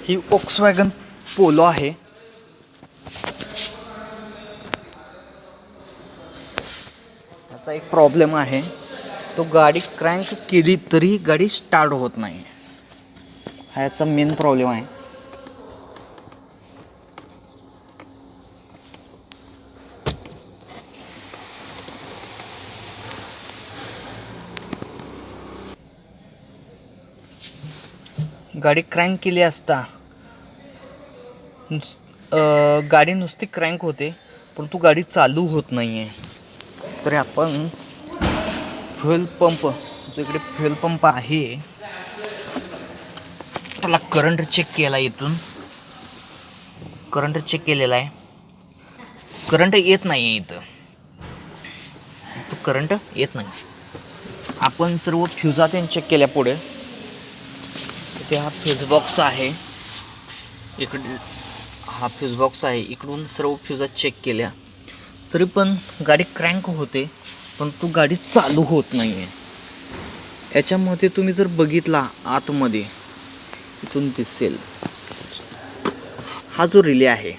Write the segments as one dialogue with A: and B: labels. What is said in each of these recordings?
A: ही Volkswagen polo आहे. याचा एक प्रॉब्लेम आहे, तो गाडी क्रँक केली तरी गाडी स्टार्ट होत नाही. हा याचा मेन प्रॉब्लेम आहे. गाडी क्रँक केली असता गाडी नुसती क्रँक होते, परंतु गाडी चालू होत नाही आहे. तर आपण फ्युएल पंप, जो इकडे फ्युएल पंप आहे, त्याला करंट चेक केला. इथून करंट चेक केलेला आहे. करंट येत नाही आहे इथं, तो करंट येत नाही. आपण सर्व फ्युजा त्याने चेक केल्या. पुढे इथे हा फ्यूज बॉक्स आहे, इकडे हा फ्यूज बॉक्स आहे. इकडून सर्व फ्यूजा चेक केल्या, तरी पण गाडी क्रँक होते, पण तो गाडी चालू होत नाही आहे. याच्यामध्ये तुम्ही जर बघितला आतमध्ये, इथून दिसेल हा जो रिले आहे,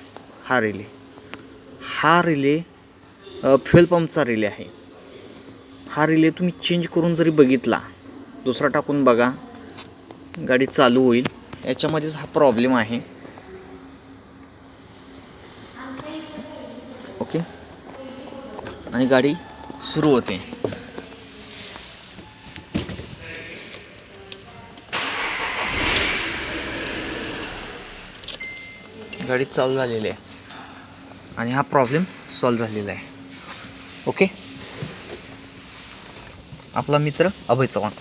A: हा रिले फ्युएल पंपचा रिले आहे. हा रिले तुम्ही चेंज करून जरी बघितला, दुसरा टाकून बघा, गाडी चालू होईल. याच्यामध्येच हा प्रॉब्लेम आहे. ओके, आणि गाडी सुरू होते. गाडी चालू झालेली आहे आणि हा प्रॉब्लेम सॉल्व झालेला आहे. ओके, आपला मित्र अभय चव्हाण.